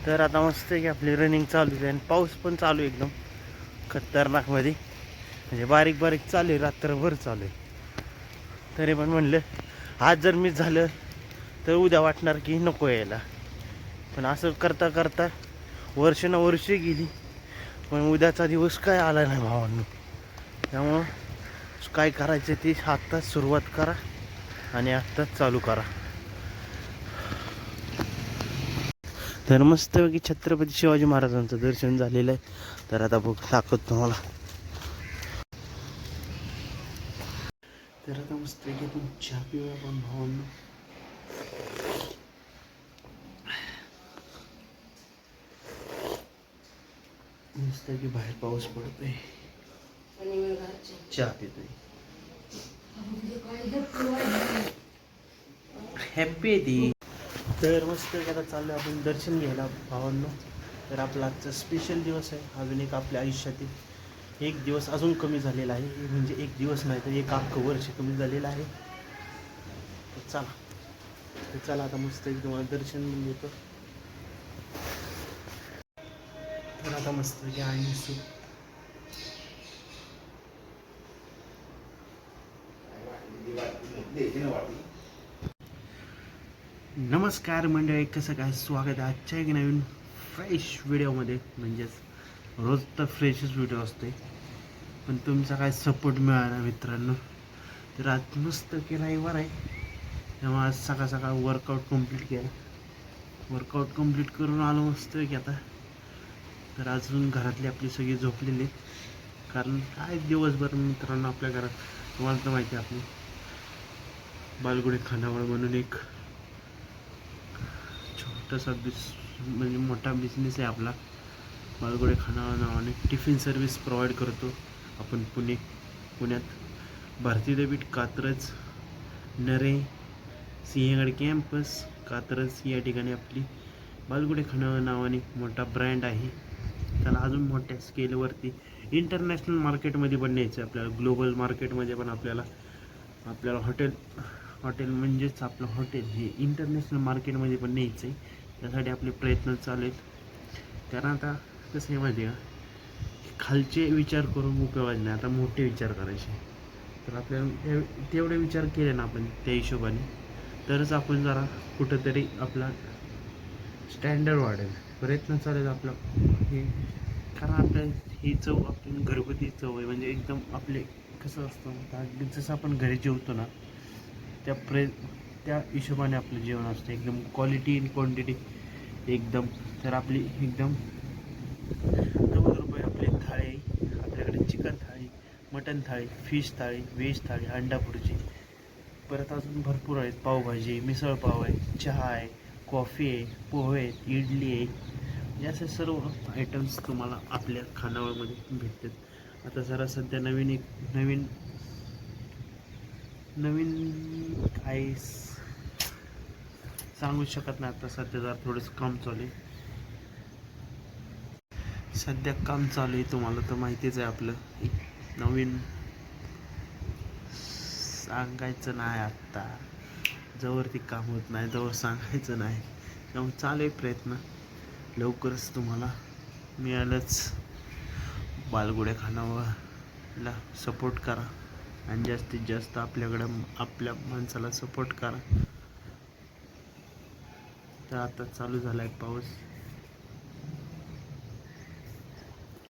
तर आता मस्त आहे की आपली रनिंग चालू आहे आणि पाऊस पण चालू आहे एकदम खतरनाकमध्ये. म्हणजे बारीक बारीक चालू आहे, रात्रभर चालू आहे. तरी पण म्हणलं आज जर मिस झालं तर उद्या वाटणार की नको यायला. पण असं करता करता वर्ष ना वर्षे गेली, पण उद्याचा दिवस काय आला नाही भावांनो. त्यामुळं काय करायचं ते आत्ताच सुरुवात करा आणि आत्ताच चालू करा. तर मस्तपैकी छत्रपती शिवाजी महाराजांचं दर्शन झालेलं आहे. तर आता बघ दाखवतो तुम्हाला. तर आता मस्तपैकी आपण चहा पिऊया पण भावांनो. मस्त की बाहेर पाऊस पडतोय, चहा पितोय. हॅप्पी आहे ती. तर मस्त आता चाललं आपण दर्शन घ्यायला भावांनो. तर आपला आजचा स्पेशल दिवस आहे. अजून एक आपल्या आयुष्यातील एक दिवस अजून कमी झालेला आहे. म्हणजे एक दिवस नाही तर एक अख्खं वर्ष कमी झालेलं आहे. चला आता मस्त एक तुम्हाला दर्शन देतो. तर आता मस्त घ्या आणि नमस्कार मंडळी, कसं काय स्वागत आहे आजच्या एक नवीन फ्रेश व्हिडिओमध्ये. म्हणजेच रोज तर फ्रेशच व्हिडिओ असते, पण तुमचा काय सपोर्ट मिळाला मित्रांनो. तर आज मस्त की रविवार आहे, तेव्हा आज सकाळ सकाळ वर्कआउट कंप्लीट केला. वर्कआउट कंप्लीट करून आलो मस्त की आता. तर अजून घरातली आपली सगळी झोपलेली, कारण काय दिवसभर मित्रांनो आपल्या घरात तुम्हाला तर माहिती आहे आपली बालगुडी खानावळ म्हणून एक छोटासा म्हणजे मोठा बिझनेस आहे आपला. बालगुडी खानावळ नावाने टिफिन सर्व्हिस प्रोव्हाइड करतो आपण पुण्यात भारती विद्यापीठ कात्रज, नरे, सिंहगड कॅम्पस कात्रज या ठिकाणी आपली बालगुडी खानावळ नावाने मोठा ब्रँड आहे. त्याला अजून मोठ्या स्केलवरती इंटरनॅशनल मार्केटमध्ये पण न्यायचं आहे आपल्याला. ग्लोबल मार्केटमध्ये पण आपल्याला हॉटेल म्हणजेच आपलं हॉटेल हे इंटरनॅशनल मार्केटमध्ये पण न्यायचं आहे. त्यासाठी आपले प्रयत्न चालू आहेत. कारण आता कसं आहे माहिती आहे का, खालचे विचार करून उपयोग नाही, आता मोठे विचार करायचे. तर आपल्याला तेवढे विचार केले ना आपण त्या हिशोबाने, तरच आपण जरा कुठंतरी आपला स्टँडर्ड वाढेल. प्रयत्न चालेल आपला हे. कारण आपल्या ही चव आपण घरगुती चव आहे. म्हणजे एकदम आपले कसं असतं, जसं आपण घरी जेवतो ना त्या हिशोबाने आपलं जेवण असतं. एकदम क्वालिटी इन क्वांटिटी एकदम. तर आपली एकदम 90 रुपये आपली थाळी. आपल्याकडे चिकन थाळी, मटन थाळी, फिश थाळी, व्हेज थाळी, अंडा भुर्जी, परत अजून भरपूर आहेत. पावभाजी, मिसळपाव आहे, चहा आहे, कॉफी आहे, पोहे आहेत, इडली आहे. असे सर्व आयटम्स तुम्हाला आपल्या खानावळमध्ये भेटतात. आता जरा सध्या नवीन काय सांगू शकत नाही. आता सध्या जरा थोडंसं काम चालू आहे. तुम्हाला तर माहितीच आहे आपलं. नवीन सांगायचं नाही आत्ता, जवळ ती काम होत नाही जवळ सांगायचं नाही. त्यामुळे चालू आहे प्रयत्न, लवकरच तुम्हाला मिळालंच. बालगुड्या खानावळला सपोर्ट करा आणि जास्तीत जास्त आपल्या माणसाला सपोर्ट करा. तर आता चालू झाला आहे पाऊस.